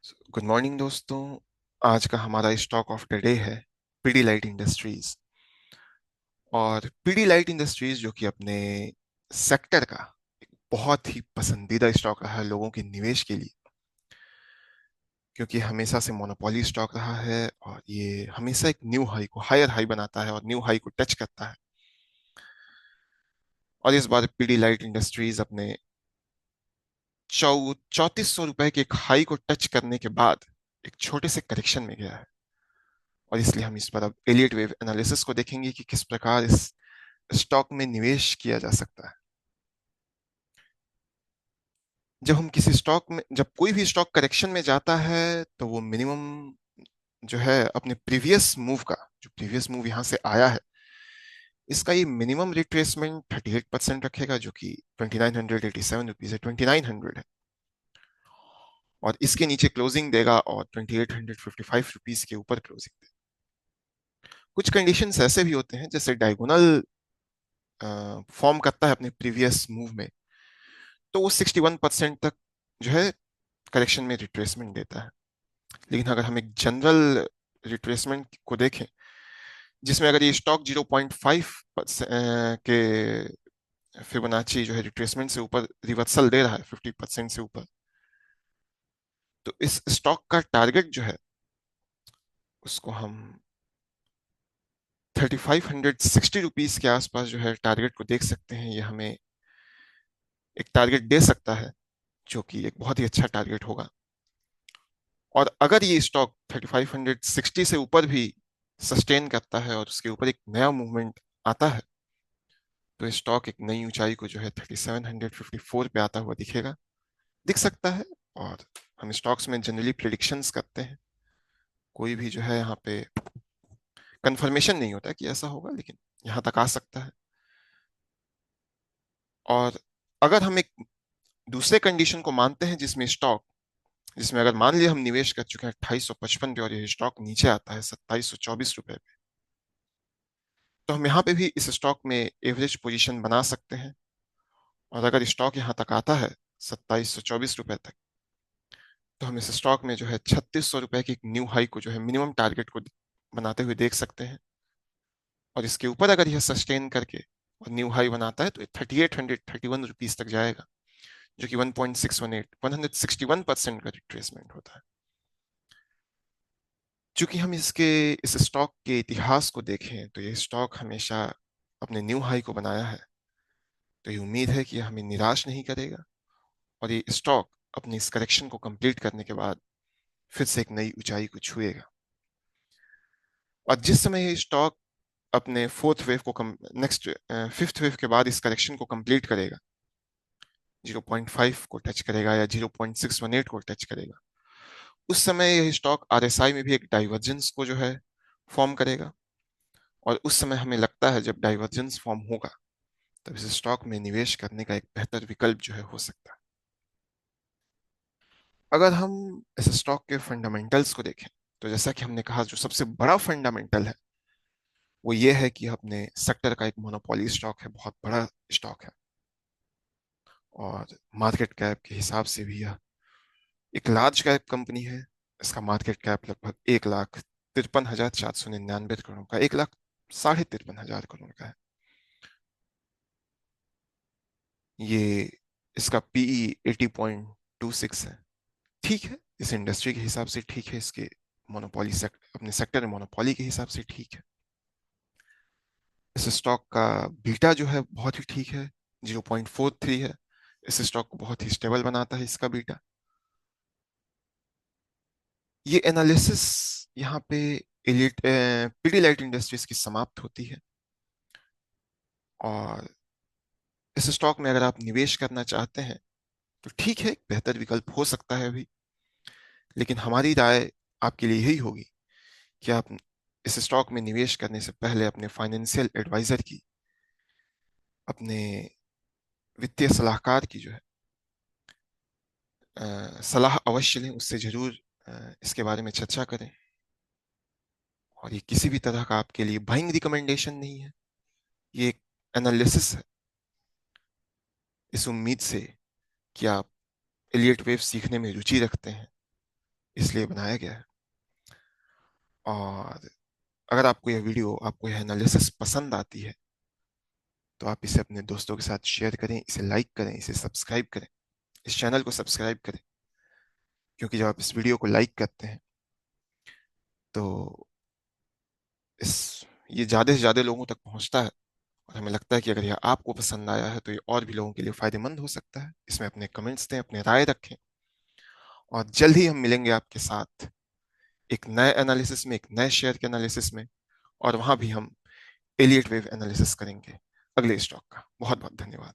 Good morning दोस्तों। आज का हमारा स्टॉक ऑफ द डे है पीडीलाइट इंडस्ट्रीज। और पीडीलाइट इंडस्ट्रीज जो कि अपने सेक्टर का एक बहुत ही पसंदीदा स्टॉक रहा है लोगों के निवेश के लिए, क्योंकि हमेशा से मोनोपोली स्टॉक रहा है और ये हमेशा एक न्यू हाई को हायर हाई बनाता है और न्यू हाई को टच करता है। और इस बार पीडीलाइट इंडस्ट्रीज अपने 3400 रुपए के एक हाई को टच करने के बाद एक छोटे से करेक्शन में गया है। और इसलिए हम इस पर अब एलियट वेव एनालिसिस को देखेंगे कि किस प्रकार इस स्टॉक में निवेश किया जा सकता है। जब कोई भी स्टॉक करेक्शन में जाता है तो वो मिनिमम जो है अपने प्रीवियस मूव यहाँ से आया है, इसका ये मिनिमम रिट्रेसमेंट 38% रखेगा, जो कि 2987 रुपीज है, 2900 है। और इसके नीचे क्लोजिंग देगा और 2855 रुपीज के ऊपर क्लोजिंग देगा। कुछ कंडीशंस ऐसे भी होते हैं, जैसे डायगोनल फॉर्म करता है अपने प्रीवियस मूव में, तो वो 61% तक जो है करेक्शन में रिट्रेसमेंट देता है। लेकिन अगर हम एक जनरल रिट्रेसमेंट को देखें, जिसमें अगर ये स्टॉक 0.5 के फिबोनाची जो है रिट्रेसमेंट से ऊपर रिवर्सल दे रहा है 50% से ऊपर, तो इस स्टॉक का टारगेट जो है उसको हम 3560 रुपीज के आसपास जो है टारगेट को देख सकते हैं। ये हमें एक टारगेट दे सकता है, जो कि एक बहुत ही अच्छा टारगेट होगा। और अगर ये स्टॉक 3560 से ऊपर भी सस्टेन करता है और उसके ऊपर एक नया मूवमेंट आता है, तो स्टॉक एक नई ऊंचाई को जो है 3754 पे आता हुआ दिख सकता है। और हम स्टॉक्स में जनरली प्रिडिक्शंस करते हैं, कोई भी जो है यहाँ पे कंफर्मेशन नहीं होता कि ऐसा होगा, लेकिन यहाँ तक आ सकता है। और अगर हम एक दूसरे कंडीशन को मानते हैं, जिसमें अगर मान लिया हम निवेश कर चुके हैं 2855 पे और ये स्टॉक नीचे आता है 2724 रुपए पे, तो हम यहाँ पे भी इस स्टॉक में एवरेज पोजीशन बना सकते हैं। और अगर स्टॉक यहाँ तक आता है 2724 रुपए तक, तो हम इस स्टॉक में जो है 3600 रुपए की एक न्यू हाई को जो है मिनिमम टारगेट को बनाते हुए देख सकते हैं। और इसके ऊपर अगर यह सस्टेन करके और न्यू हाई बनाता है, तो 3831 रुपीज तक जाएगा, जो कि 1.618 161% का रिट्रेसमेंट होता है। चूंकि हम इस स्टॉक के इतिहास को देखें, तो ये स्टॉक हमेशा अपने न्यू हाई को बनाया है, तो ये उम्मीद है कि ये हमें निराश नहीं करेगा और ये स्टॉक अपनी इस करेक्शन को कंप्लीट करने के बाद फिर से एक नई ऊंचाई को छुएगा। और जिस समय ये स्टॉक अपने फोर्थ वेव को नेक्स्ट फिफ्थ वेव के बाद इस करेक्शन को कंप्लीट करेगा, 0.5 को टच करेगा या 0.618 को टच करेगा, उस समय यह स्टॉक आरएसआई में भी एक डाइवर्जेंस को जो है फॉर्म करेगा। और उस समय हमें लगता है जब डाइवर्जेंस फॉर्म होगा, तब इस स्टॉक में निवेश करने का एक बेहतर विकल्प जो है हो सकता है। अगर हम इस स्टॉक के फंडामेंटल्स को देखें, तो जैसा कि हमने कहा, जो सबसे बड़ा फंडामेंटल है वो ये है कि अपने सेक्टर का एक मोनोपोली स्टॉक है, बहुत बड़ा स्टॉक है। और मार्केट कैप के हिसाब से भी यह एक लार्ज कैप कंपनी है। इसका मार्केट कैप लगभग 1,53,499 करोड़ का, 1,53,हजार करोड़ का है। ये इसका पीई 80.26 है। ठीक है, इस इंडस्ट्री के हिसाब से ठीक है, इसके अपने सेक्टर में मोनोपोली के हिसाब से ठीक है। इस स्टॉक का बीटा जो है बहुत ही ठीक है, 0.43 है। इस स्टॉक को बहुत ही स्टेबल बनाता है इसका बीटा। ये एनालिसिस यहाँ पे एलिट पीडीलाइट इंडस्ट्रीज की समाप्त होती है। और इस स्टॉक में अगर आप निवेश करना चाहते हैं, तो ठीक है, एक बेहतर विकल्प हो सकता है अभी। लेकिन हमारी राय आपके लिए यही होगी कि आप इस स्टॉक में निवेश करने से पहले अपने फाइनेंशियल एडवाइजर की, अपने वित्तीय सलाहकार की जो है सलाह अवश्य लें, उससे जरूर इसके बारे में चर्चा करें। और ये किसी भी तरह का आपके लिए बाइंग रिकमेंडेशन नहीं है, ये एक एनालिसिस है, इस उम्मीद से कि आप एलियट वेव सीखने में रुचि रखते हैं इसलिए बनाया गया है। और अगर आपको यह वीडियो, आपको यह एनालिसिस पसंद आती है, तो आप इसे अपने दोस्तों के साथ शेयर करें, इसे लाइक करें, इसे सब्सक्राइब करें, इस चैनल को सब्सक्राइब करें। क्योंकि जब आप इस वीडियो को लाइक करते हैं तो इस ये ज्यादा से ज्यादा लोगों तक पहुंचता है। और हमें लगता है कि अगर यह आपको पसंद आया है तो ये और भी लोगों के लिए फायदेमंद हो सकता है। इसमें अपने कमेंट्स दें, अपने राय रखें, और जल्द ही हम मिलेंगे आपके साथ एक नए एनालिसिस में, एक नए शेयर के एनालिसिस में। और वहां भी हम एलियट वेव एनालिसिस करेंगे अगले स्टॉक का। बहुत बहुत धन्यवाद।